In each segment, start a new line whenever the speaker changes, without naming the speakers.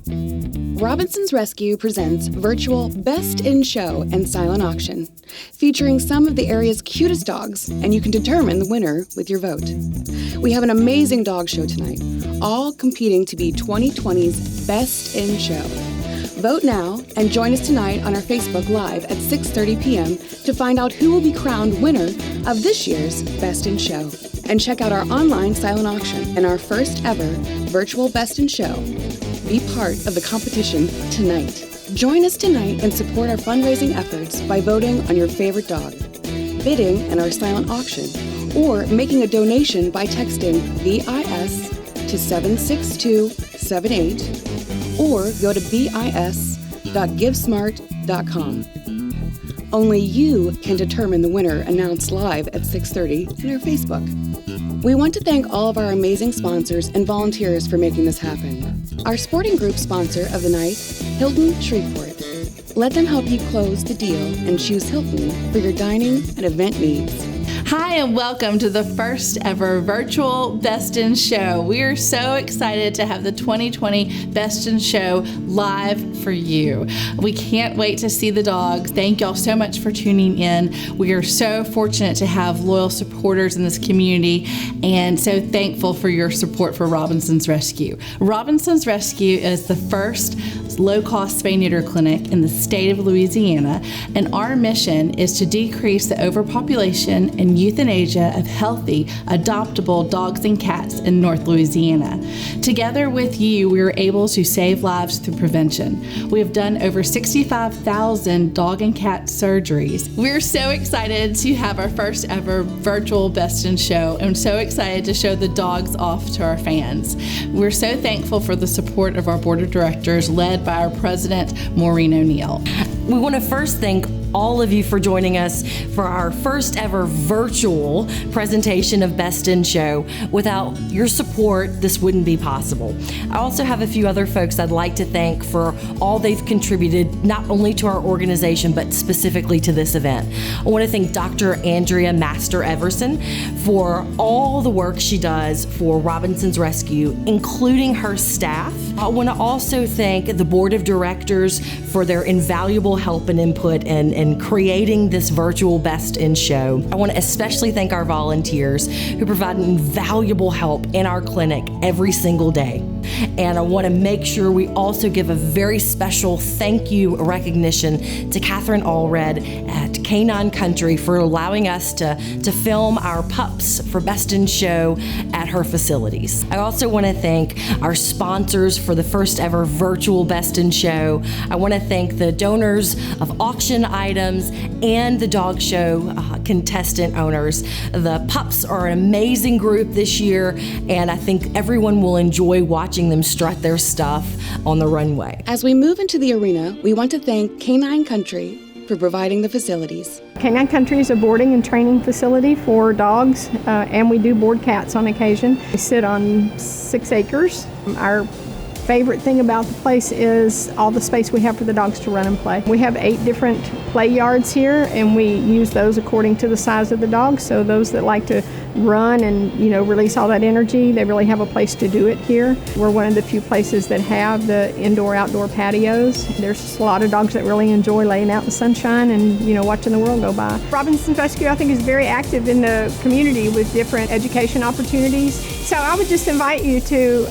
Robinson's Rescue presents virtual Best in Show and silent auction, featuring some of the area's cutest dogs, and you can determine the winner with your vote. We have an amazing dog show tonight, all competing to be 2020's Best in Show. Vote now and join us tonight on our Facebook Live at 6:30 p.m. to find out who will be crowned winner of this year's Best in Show. And check out our online silent auction and our first ever virtual Best in Show. Be part of the competition tonight. Join us tonight and support our fundraising efforts by voting on your favorite dog, bidding in our silent auction, or making a donation by texting VIS to 76278 or go to bis.givesmart.com. Only you can determine the winner announced live at 6:30 in our Facebook. We want to thank all of our amazing sponsors and volunteers for making this happen. Our sporting group sponsor of the night, Hilton Shreveport. Let them help you close the deal and choose Hilton for your dining and event needs.
Hi, and welcome to the first ever virtual Best in Show. We are so excited to have the 2020 Best in Show live for you. We can't wait to see the dogs. Thank y'all so much for tuning in. We are so fortunate to have loyal supporters in this community and so thankful for your support for Robinson's Rescue. Robinson's Rescue is the first low-cost spay-neuter clinic in the state of Louisiana, and our mission is to decrease the overpopulation and euthanasia of healthy, adoptable dogs and cats in North Louisiana. Together with you, we are able to save lives through prevention. We have done over 65,000 dog and cat surgeries. We're so excited to have our first ever virtual Best in Show, and so excited to show the dogs off to our fans. We're so thankful for the support of our board of directors, led by our president, Maureen O'Neill.
We want to first thank all of you for joining us for our first ever virtual presentation of Best in Show. Without your support, this wouldn't be possible. I also have a few other folks I'd like to thank for all they've contributed, not only to our organization, but specifically to this event. I want to thank Dr. Andrea Master Everson for all the work she does for Robinson's Rescue, including her staff. I want to also thank the board of directors for their invaluable help and input in creating this virtual Best in Show. I want to especially thank our volunteers who provide invaluable help in our clinic every single day. And I want to make sure we also give a very special thank you recognition to Catherine Allred at Canine Country for allowing us to film our pups for Best in Show at her facilities. I also want to thank our sponsors for the first ever virtual Best in Show. I want to thank the donors of auction items and the dog show contestant owners. The pups are an amazing group this year, and I think everyone will enjoy watching them strut their stuff on the runway.
As we move into the arena, we want to thank Canine Country for providing the facilities.
Canine Country is a boarding and training facility for dogs, and we do board cats on occasion. We sit on 6 acres. Our favorite thing about the place is all the space we have for the dogs to run and play. We have 8 different play yards here, and we use those according to the size of the dog. So those that like to run and release all that energy, they really have a place to do it here. We're one of the few places that have the indoor-outdoor patios. There's a lot of dogs that really enjoy laying out in the sunshine and watching the world go by. Robinson's Rescue, I think, is very active in the community with different education opportunities. So I would just invite you to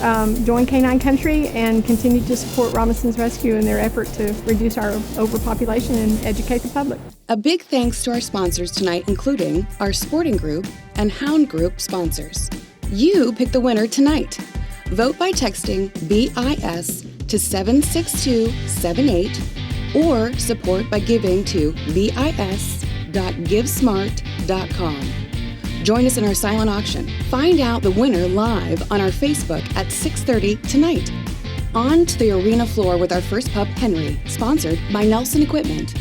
join Canine Country and continue to support Robinson's Rescue in their effort to reduce our overpopulation and educate the public.
A big thanks to our sponsors tonight, including our sporting group and Hound Group sponsors. You pick the winner tonight. Vote by texting BIS to 76278 or support by giving to bis.givesmart.com. Join us in our silent auction. Find out the winner live on our Facebook at 6:30 tonight. On to the arena floor with our first pup, Henry, sponsored by Nelson Equipment.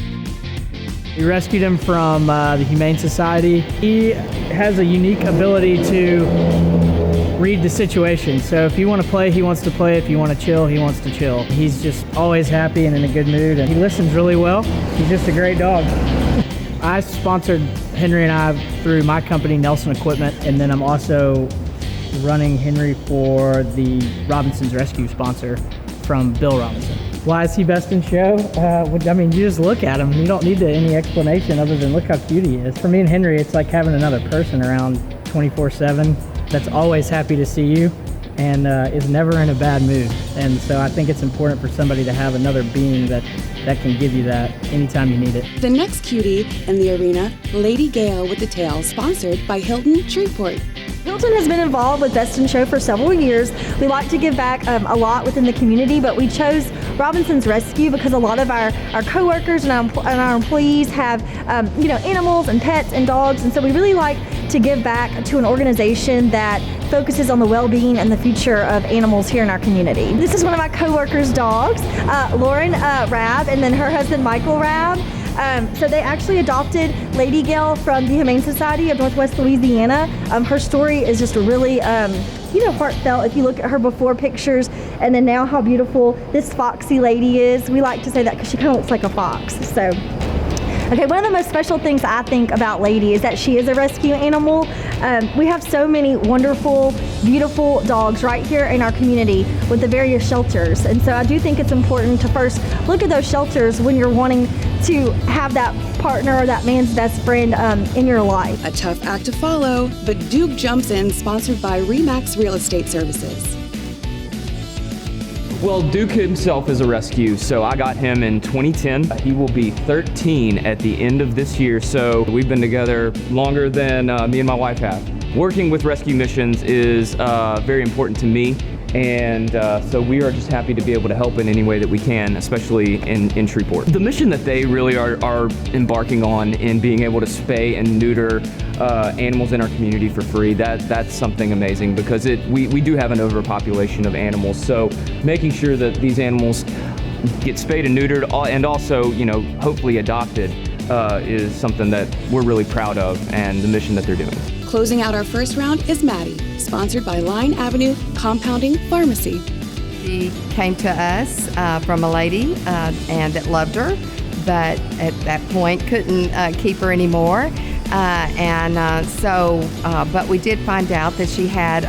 We rescued him from the Humane Society. He has a unique ability to read the situation. So if you want to play, he wants to play. If you want to chill, he wants to chill. He's just always happy and in a good mood, and he listens really well. He's just a great dog. I sponsored Henry and I through my company, Nelson Equipment, and then I'm also running Henry for the Robinson's Rescue sponsor from Bill Robinson. Why is he best in show? I mean, you just look at him. You don't need any explanation other than look how cute he is. For me and Henry, it's like having another person around 24/7 that's always happy to see you and is never in a bad mood. And so I think it's important for somebody to have another being that can give you that anytime you need it.
The next cutie in the arena, Lady Gale with the Tail, sponsored by Hilton Shreveport.
Hilton has been involved with Best in Show for several years. We like to give back a lot within the community, but we chose Robinson's Rescue because a lot of our coworkers and our employees have animals and pets and dogs, and so we really like to give back to an organization that focuses on the well-being and the future of animals here in our community. This is one of my coworkers' dogs, Lauren Rabb, and then her husband Michael Rabb. So they actually adopted Lady Gale from the Humane Society of Northwest Louisiana. Her story is just really, heartfelt. If you look at her before pictures and then now how beautiful this foxy lady is. We like to say that because she kind of looks like a fox. So, okay, one of the most special things I think about Lady is that she is a rescue animal. We have so many wonderful, beautiful dogs right here in our community with the various shelters. And so I do think it's important to first look at those shelters when you're wanting to have that partner or that man's best friend in your life.
A tough act to follow, but Duke jumps in, sponsored by Remax Real Estate Services.
Well, Duke himself is a rescue, so I got him in 2010. He will be 13 at the end of this year, so we've been together longer than me and my wife have. Working with rescue missions is very important to me, and so we are just happy to be able to help in any way that we can, especially in Shreveport. The mission that they really are embarking on in being able to spay and neuter animals in our community for free, that's something amazing, because we do have an overpopulation of animals, so making sure that these animals get spayed and neutered and also, hopefully adopted is something that we're really proud of, and the mission that they're doing.
Closing out our first round is Maddie, sponsored by Line Avenue Compounding Pharmacy.
She came to us from a lady and that loved her, but at that point couldn't keep her anymore. But we did find out that she had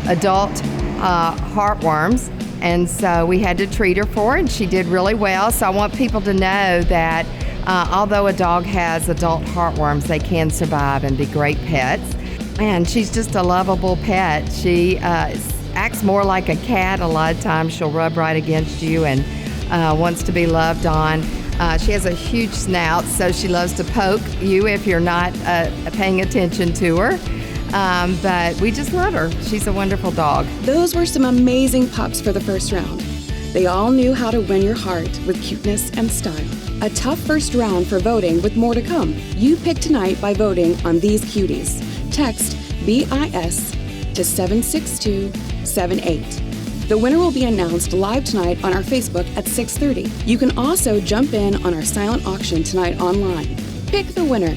adult heartworms, and so we had to treat her for it, and she did really well. So I want people to know that although a dog has adult heartworms, they can survive and be great pets. And she's just a lovable pet. She acts more like a cat. A lot of times she'll rub right against you and wants to be loved on. She has a huge snout, so she loves to poke you if you're not paying attention to her. But we just love her. She's a wonderful dog.
Those were some amazing pups for the first round. They all knew how to win your heart with cuteness and style. A tough first round for voting with more to come. You pick tonight by voting on these cuties. Text BIS to 76278. The winner will be announced live tonight on our Facebook at 6:30. You can also jump in on our silent auction tonight online. Pick the winner.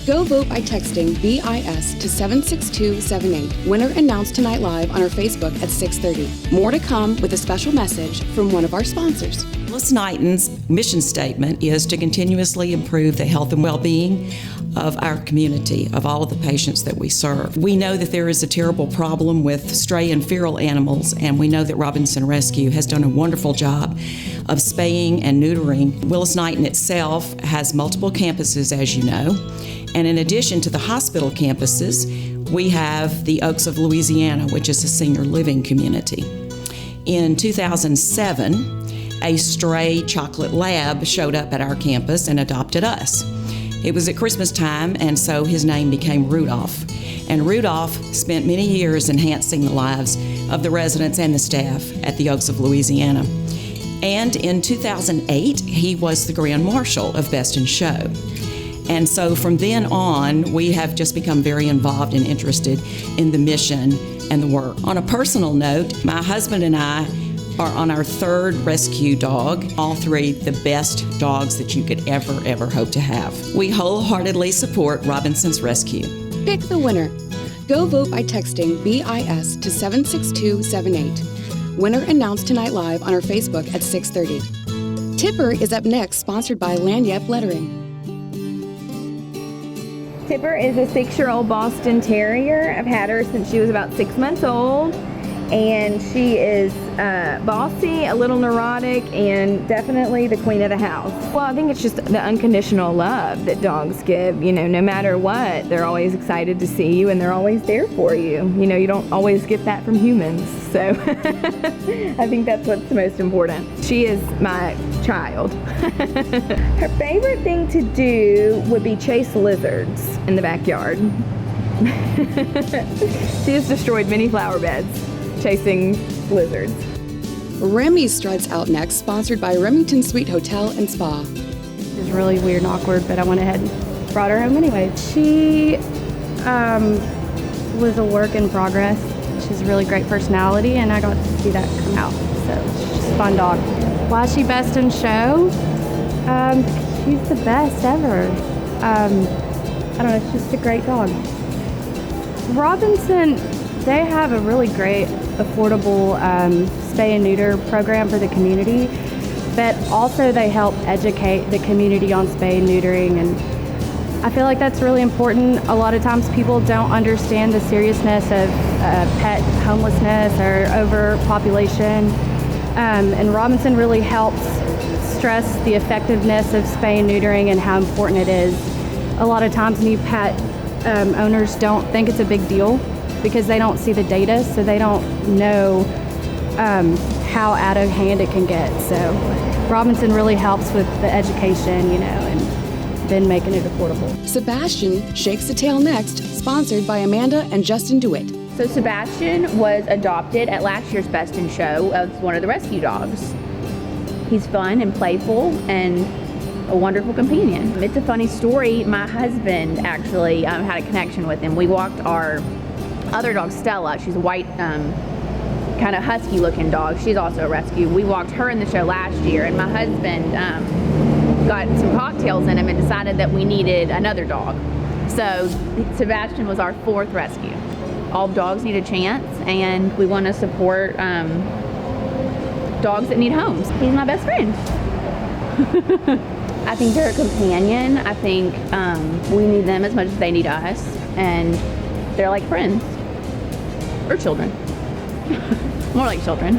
Go vote by texting BIS to 76278. Winner announced tonight live on our Facebook at 6:30. More to come with a special message from one of our sponsors.
Willis Knighton's mission statement is to continuously improve the health and well-being of our community, of all of the patients that we serve. We know that there is a terrible problem with stray and feral animals, and we know that Robinson Rescue has done a wonderful job of spaying and neutering. Willis Knighton itself has multiple campuses, as you know, and in addition to the hospital campuses, we have the Oaks of Louisiana, which is a senior living community. In 2007, a stray chocolate lab showed up at our campus and adopted us. It was at Christmas time, and so his name became Rudolph. And Rudolph spent many years enhancing the lives of the residents and the staff at the Oaks of Louisiana. And in 2008, he was the Grand Marshal of Best in Show. And so from then on, we have just become very involved and interested in the mission and the work. On a personal note, my husband and I are on our third rescue dog, all three the best dogs that you could ever hope to have. We wholeheartedly support Robinson's Rescue.
Pick the winner. Go vote by texting BIS to 76278. Winner announced tonight live on our Facebook at 6:30. Tipper is up next, sponsored by Lanyap Lettering.
Tipper is a 6-year-old Boston Terrier. I've had her since she was about 6 months old, and she is
bossy, a little neurotic, and definitely the queen of the house. Well, I think it's just the unconditional love that dogs give. You know, no matter what, they're always excited to see you and they're always there for you. You know, you don't always get that from humans. So I think that's what's most important. She is my child. Her favorite thing to do would be chase lizards in the backyard. She has destroyed many flower beds chasing lizards.
Remy struts out next, sponsored by Remington Suite Hotel and Spa.
It's really weird and awkward, but I went ahead and brought her home anyway. She was a work in progress. She has a really great personality, and I got to see that come out. So she's just a fun dog. Why is she best in show? She's the best ever. I don't know, it's just a great dog. Robinson, they have a really great, affordable spay and neuter program for the community, but also they help educate the community on spay and neutering, and I feel like that's really important. A lot of times people don't understand the seriousness of pet homelessness or overpopulation, and Robinson really helps stress the effectiveness of spay and neutering and how important it is. A lot of times new pet owners don't think it's a big deal because they don't see the data, so they don't know how out of hand it can get. So Robinson really helps with the education, you know, and then making it affordable.
Sebastian shakes the tail next, sponsored by Amanda and Justin DeWitt.
So Sebastian was adopted at last year's Best in Show as one of the rescue dogs. He's fun and playful and a wonderful companion. It's a funny story. My husband actually had a connection with him. We walked our other dog, Stella. She's a white, kind of husky looking dog. She's also a rescue. We walked her in the show last year, and my husband got some cocktails in him and decided that we needed another dog. So Sebastian was our 4th rescue. All dogs need a chance, and we want to support dogs that need homes. He's my best friend. I think they're a companion. I think we need them as much as they need us, and they're like friends or children. More like children.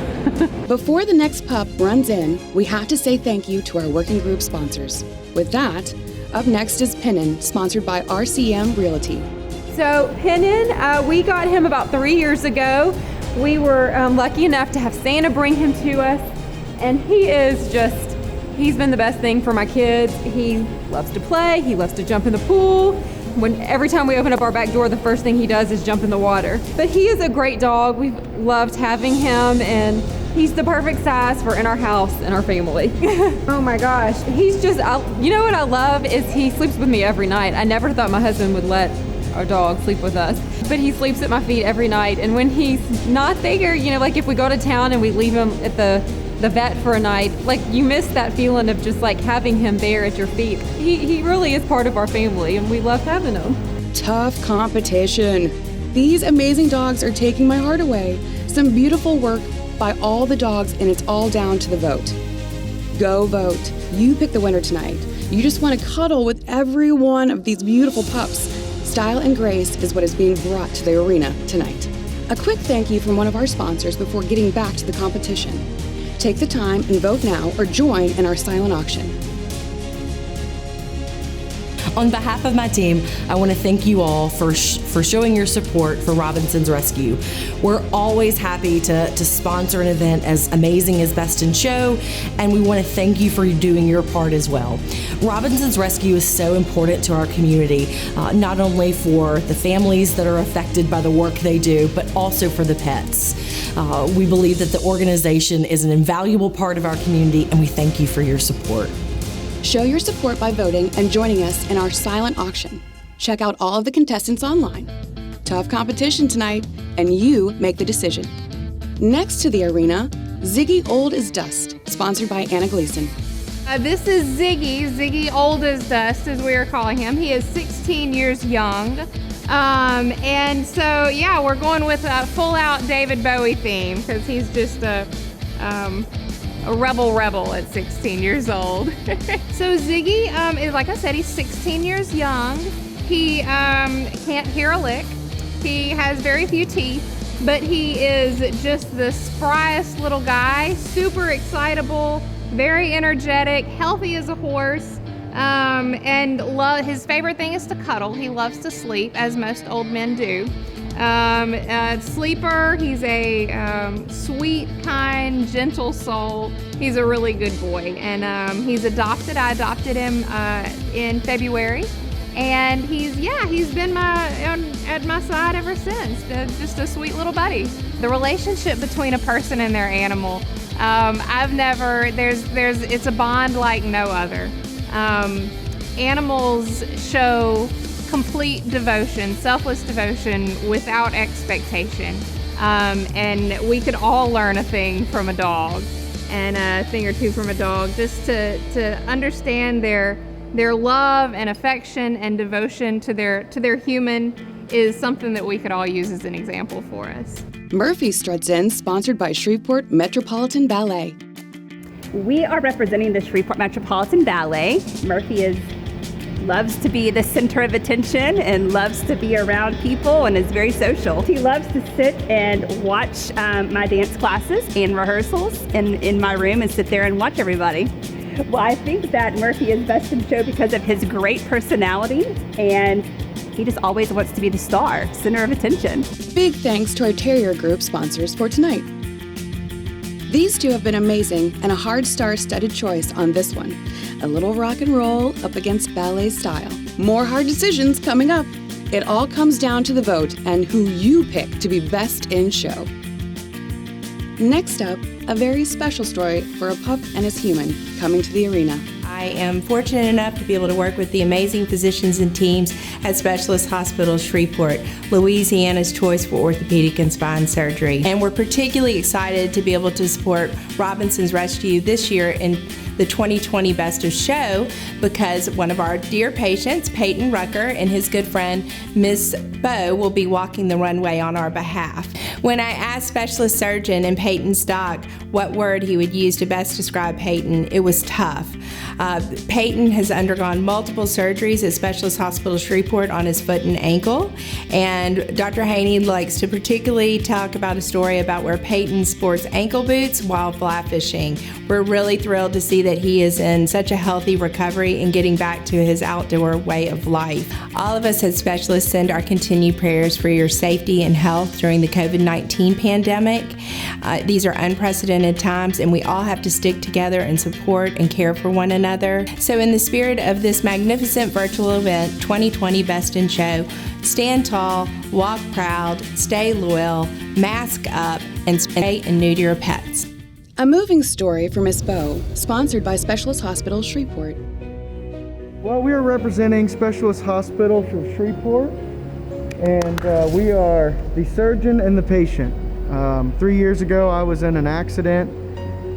Before the next pup runs in, we have to say thank you to our working group sponsors. With that, up next is Pennon, sponsored by RCM Realty.
So Pennon, we got him about 3 years ago. We were lucky enough to have Santa bring him to us, and he's been the best thing for my kids. He loves to play, he loves to jump in the pool. Every time we open up our back door, the first thing he does is jump in the water. But he is a great dog. We've loved having him, and he's the perfect size for in our house and our family. Oh my gosh, he's just, you know what I love is he sleeps with me every night. I never thought my husband would let our dog sleep with us, but he sleeps at my feet every night. And when he's not there, you know, like if we go to town and we leave him at the vet for a night, like you miss that feeling of just like having him there at your feet. He really is part of our family, and we love having him.
Tough competition. These amazing dogs are taking my heart away. Some beautiful work by all the dogs, and it's all down to the vote. Go vote. You pick the winner tonight. You just want to cuddle with every one of these beautiful pups. Style and grace is what is being brought to the arena tonight. A quick thank you from one of our sponsors before getting back to the competition. Take the time and vote now or join in our silent auction.
On behalf of my team, I want to thank you all for showing your support for Robinson's Rescue. We're always happy to sponsor an event as amazing as Best in Show, and we want to thank you for doing your part as well. Robinson's Rescue is so important to our community, not only for the families that are affected by the work they do, but also for the pets. We believe that the organization is an invaluable part of our community, and we thank you for your support.
Show your support by voting and joining us in our silent auction. Check out all of the contestants online. Tough competition tonight, and you make the decision. Next to the arena, Ziggy Old as Dust, sponsored by Anna Gleason.
This is Ziggy Old as Dust, as we are calling him. He is 16 years young. And so, yeah, we're going with a full-out David Bowie theme because he's just a rebel at 16 years old. So Ziggy is, like I said, he's 16 years young. He can't hear a lick. He has very few teeth. but he is just the spryest little guy, super excitable, very energetic, healthy as a horse, and his favorite thing is to cuddle. He loves to sleep, as most old men do. Sleeper, he's a sweet, kind, gentle soul. He's a really good boy, and he's adopted. I adopted him in February, and he's been at my side ever since. Just a sweet little buddy. The relationship between a person and their animal, it's a bond like no other. Animals show complete devotion, selfless devotion without expectation. And we could all learn a thing from a dog, and a thing or two from a dog, just to understand their love and affection and devotion to their human is something that we could all use as an example for us.
Murphy struts in, sponsored by Shreveport Metropolitan Ballet.
We are representing the Shreveport Metropolitan Ballet. Murphy loves to be the center of attention and loves to be around people and is very social. He loves to sit and watch my dance classes and rehearsals in my room and sit there and watch everybody. Well, I think that Murphy is best in show because of his great personality, and he just always wants to be the star, center of attention.
Big thanks to our Terrier Group sponsors for tonight. These two have been amazing and a hard star-studded choice on this one. A little rock and roll up against ballet style. More hard decisions coming up. It all comes down to the vote and who you pick to be best in show. Next up, a very special story for a pup and his human coming to the arena.
I am fortunate enough to be able to work with the amazing physicians and teams at Specialist Hospital Shreveport, Louisiana's choice for orthopedic and spine surgery. And we're particularly excited to be able to support Robinson's Rescue this year in the 2020 Best of Show because one of our dear patients, Peyton Rucker, and his good friend, Miss Bo, will be walking the runway on our behalf. When I asked specialist surgeon in Peyton's doc what word he would use to best describe Peyton, it was tough. Peyton has undergone multiple surgeries at Specialist Hospital Shreveport on his foot and ankle, and Dr. Haney likes to particularly talk about a story about where Peyton sports ankle boots while fly fishing. We're really thrilled to see that he is in such a healthy recovery and getting back to his outdoor way of life. All of us at Specialists send our continued prayers for your safety and health during the COVID-19 pandemic. These are unprecedented times, and we all have to stick together and support and care for one another. So in the spirit of this magnificent virtual event, 2020 Best in Show, stand tall, walk proud, stay loyal, mask up, and spay and neuter your pets.
A moving story for Miss Bo, sponsored by Specialist Hospital Shreveport.
Well, we are representing Specialist Hospital from Shreveport, and we are the surgeon and the patient. 3 years ago, I was in an accident,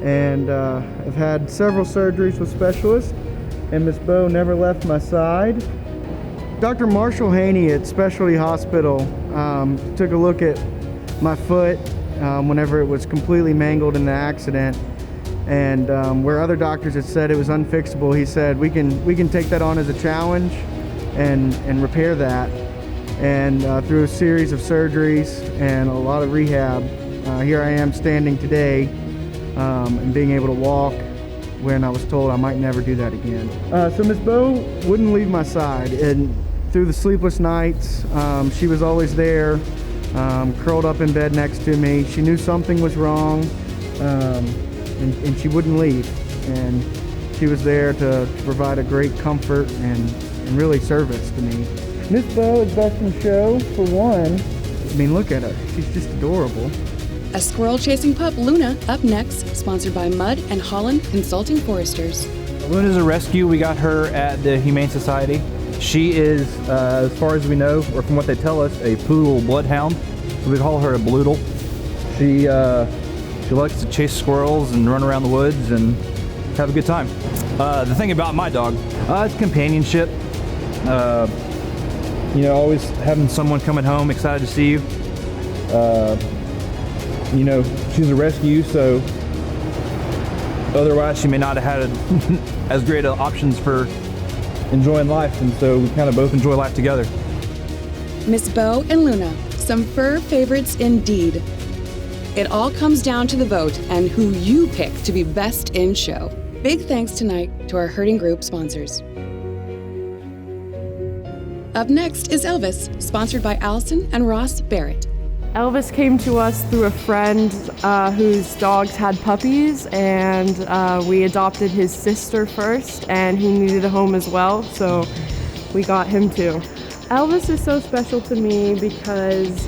and I've had several surgeries with specialists, and Miss Bo never left my side. Dr. Marshall Haney at Specialty Hospital took a look at my foot whenever it was completely mangled in the accident, and where other doctors had said it was unfixable, he said we can take that on as a challenge and repair that. And through a series of surgeries and a lot of rehab, here I am standing today and being able to walk when I was told I might never do that again. So Miss Bo wouldn't leave my side, and through the sleepless nights, she was always there, curled up in bed next to me. She knew something was wrong, and she wouldn't leave. And she was there to provide a great comfort and really service to me. Miss Bo is best in show, for one. I mean, look at her. She's just adorable.
A squirrel-chasing pup, Luna, up next, sponsored by Mudd and Holland Consulting Foresters.
Luna's a rescue. We got her at the Humane Society. She is, as far as we know, or from what they tell us, a poodle bloodhound. So we call her a bloodle. She likes to chase squirrels and run around the woods and have a good time. The thing about my dog, it's companionship. Always having someone coming home excited to see you. She's a rescue, so otherwise she may not have had as great options for enjoying life, and so we kind of both enjoy life together.
Miss Bo and Luna, Some fur favorites indeed. It all comes down to the vote and who you pick to be best in show. Big thanks tonight to our herding group sponsors. Up next is Elvis, sponsored by Allison and Ross Barrett.
Elvis came to us through a friend whose dogs had puppies, and we adopted his sister first, and he needed a home as well, so we got him too. Elvis is so special to me because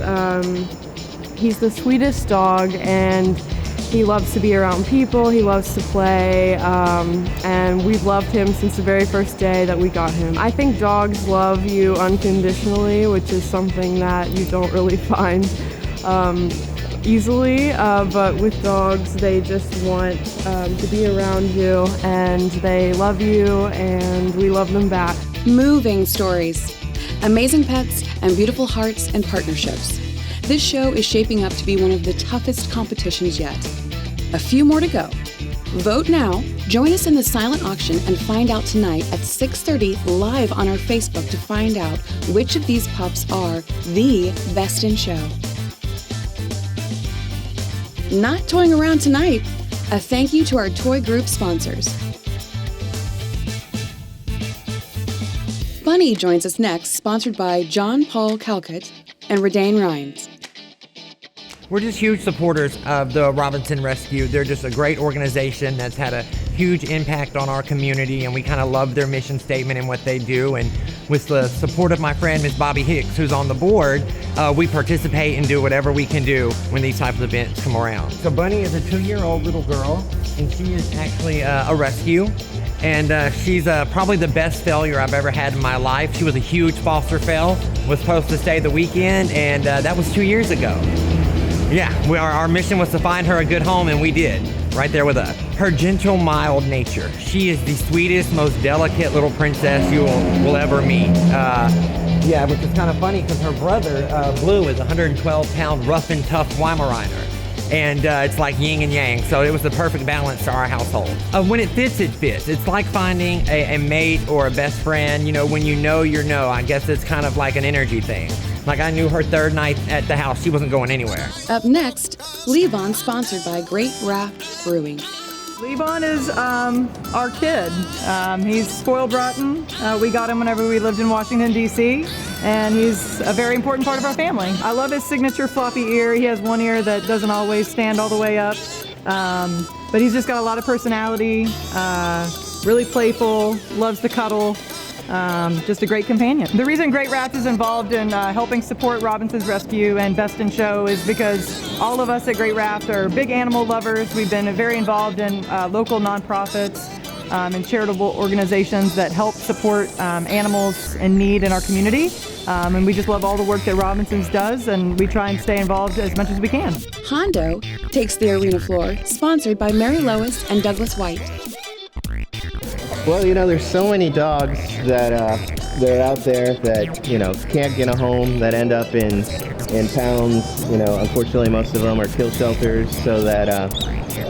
he's the sweetest dog, and he loves to be around people, he loves to play, and we've loved him since the very first day that we got him. I think dogs love you unconditionally, which is something that you don't really find easily, but with dogs, they just want to be around you, and they love you, and we love them back.
Moving stories, amazing pets, and beautiful hearts and partnerships. This show is shaping up to be one of the toughest competitions yet. A few more to go. Vote now, join us in the silent auction, and find out tonight at 6:30 live on our Facebook to find out which of these pups are the best in show. Not toying around tonight, a thank you to our toy group sponsors. Bunny joins us next, sponsored by John Paul Calcutt and Redane Rhines.
We're just huge supporters of the Robinson Rescue. They're just a great organization that's had a huge impact on our community, and we kind of love their mission statement and what they do. And with the support of my friend, Ms. Bobby Hicks, who's on the board, we participate and do whatever we can do when these types of events come around. So Bunny is a 2-year-old little girl, and she is actually a rescue. And she's probably the best failure I've ever had in my life. She was a huge foster fail, was supposed to stay the weekend, and that was 2 years ago. Yeah, our mission was to find her a good home, and we did, right there with us. Her gentle, mild nature. She is the sweetest, most delicate little princess you will ever meet. Yeah, which is kind of funny because her brother, Blue, is a 112-pound rough and tough Weimaraner. And it's like yin and yang, so it was the perfect balance to our household. When it fits, it fits. It's like finding a mate or a best friend. You know, when you know, I guess it's kind of like an energy thing. Like I knew her third night at the house, she wasn't going anywhere.
Up next, Levon, sponsored by Great Raft Brewing.
Levon is our kid. He's spoiled rotten. We got him whenever we lived in Washington, D.C., and he's a very important part of our family. I love his signature floppy ear. He has one ear that doesn't always stand all the way up, but he's just got a lot of personality, really playful, loves to cuddle. Just a great companion. The reason Great Raft is involved in helping support Robinson's Rescue and Best in Show is because all of us at Great Raft are big animal lovers. We've been very involved in local nonprofits and charitable organizations that help support animals in need in our community. And we just love all the work that Robinson's does, and we try and stay involved as much as we can.
Hondo takes the arena floor, sponsored by Mary Lois and Douglas White.
Well, you know, there's so many dogs that are out there that, you know, can't get a home, that end up in pounds. You know, unfortunately, most of them are kill shelters, so that,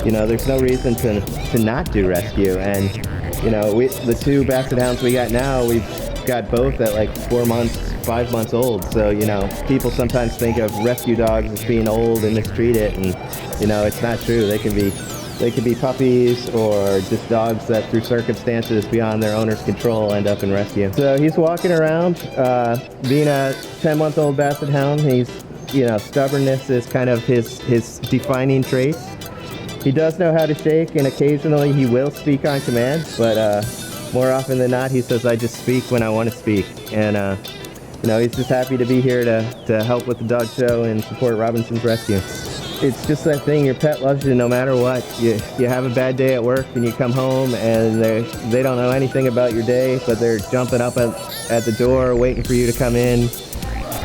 you know, there's no reason to not do rescue. And, you know, the 2 Basset Hounds we got now, we've got both at like 4 months, 5 months old. So, you know, people sometimes think of rescue dogs as being old and mistreated, and, you know, it's not true. They can be puppies or just dogs that through circumstances beyond their owner's control end up in rescue. So he's walking around, being a 10-month-old Basset Hound. He's, you know, stubbornness is kind of his defining trait. He does know how to shake, and occasionally he will speak on command, but more often than not, he says, I just speak when I want to speak. And, you know, he's just happy to be here to help with the dog show and support Robinson's Rescue. It's just that thing, your pet loves you no matter what. You have a bad day at work and you come home and they don't know anything about your day, but they're jumping up at the door waiting for you to come in.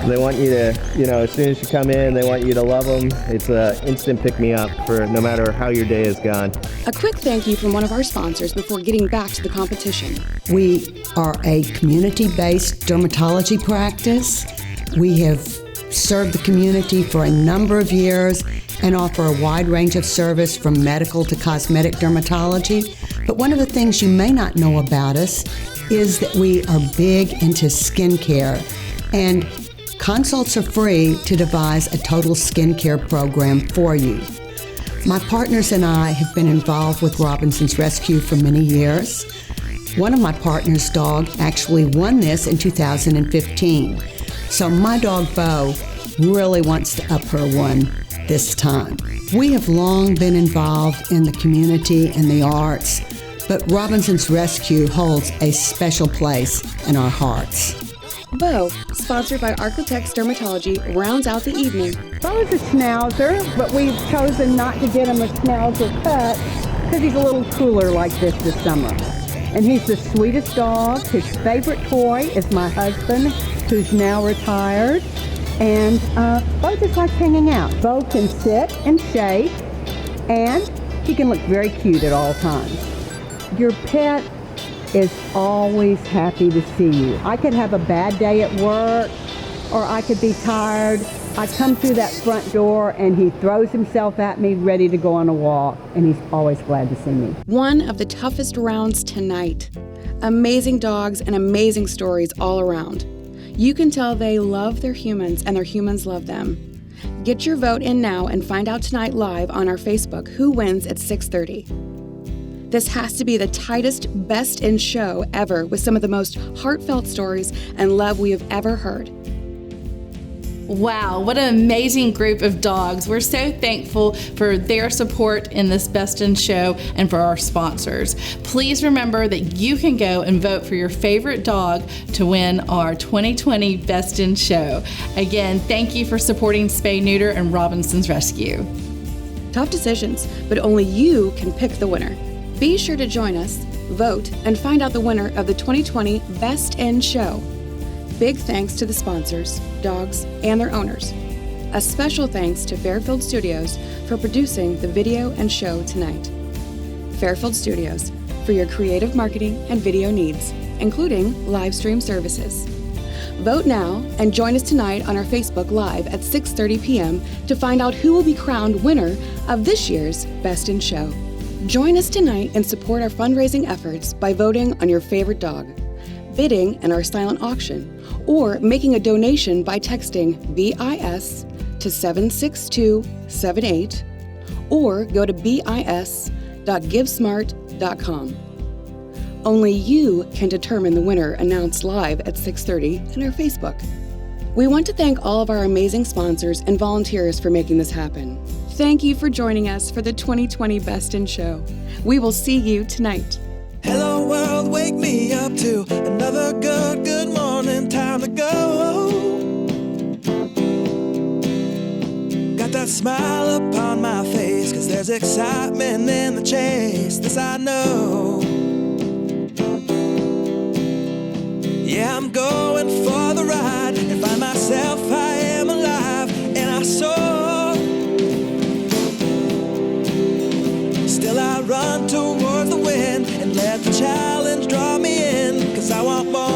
They want you to, you know, as soon as you come in, they want you to love them. It's an instant pick-me-up for no matter how your day has gone.
A quick thank you from one of our sponsors before getting back to the competition.
We are a community-based dermatology practice. We have served the community for a number of years and offer a wide range of service from medical to cosmetic dermatology. But one of the things you may not know about us is that we are big into skincare. And Consults are free to devise a total skincare program for you. My partners and I have been involved with Robinson's Rescue for many years. One of my partner's dog actually won this in 2015. So my dog, Bo, really wants to up her one this time. We have long been involved in the community and the arts, but Robinson's Rescue holds a special place in our hearts.
Bo, sponsored by Architects Dermatology, rounds out the evening.
Bo is a schnauzer, but we've chosen not to get him a schnauzer cut because he's a little cooler like this summer. And he's the sweetest dog. His favorite toy is my husband, who's now retired. And Bo just likes hanging out. Bo can sit and shake, and he can look very cute at all times. Your pet is always happy to see you. I could have a bad day at work, or I could be tired. I come through that front door and he throws himself at me ready to go on a walk, and he's always glad to see me.
One of the toughest rounds tonight. Amazing dogs and amazing stories all around. You can tell they love their humans and their humans love them. Get your vote in now and find out tonight live on our Facebook who wins at 6:30. This has to be the tightest Best in Show ever, with some of the most heartfelt stories and love we have ever heard.
Wow, what an amazing group of dogs. We're so thankful for their support in this Best in Show and for our sponsors. Please remember that you can go and vote for your favorite dog to win our 2020 Best in Show. Again, thank you for supporting Spay Neuter and Robinson's Rescue.
Tough decisions, but only you can pick the winner. Be sure to join us, vote, and find out the winner of the 2020 Best in Show. Big thanks to the sponsors, dogs, and their owners. A special thanks to Fairfield Studios for producing the video and show tonight. Fairfield Studios, for your creative marketing and video needs, including live stream services. Vote now and join us tonight on our Facebook Live at 6:30 p.m. to find out who will be crowned winner of this year's Best in Show. Join us tonight and support our fundraising efforts by voting on your favorite dog, bidding in our silent auction, or making a donation by texting BIS to 76278, or go to bis.givesmart.com. Only you can determine the winner announced live at 6:30 on our Facebook. We want to thank all of our amazing sponsors and volunteers for making this happen. Thank you for joining us for the 2020 Best in Show. We will see you tonight.
Hello world, wake me up to another good morning, time to go. Got that smile upon my face, 'cause there's excitement in the chase, this I know. Yeah, I'm going for the ride and find myself, I am alive, and I soar. Still I run towards the wind and let the challenge draw me in, 'cause I want more.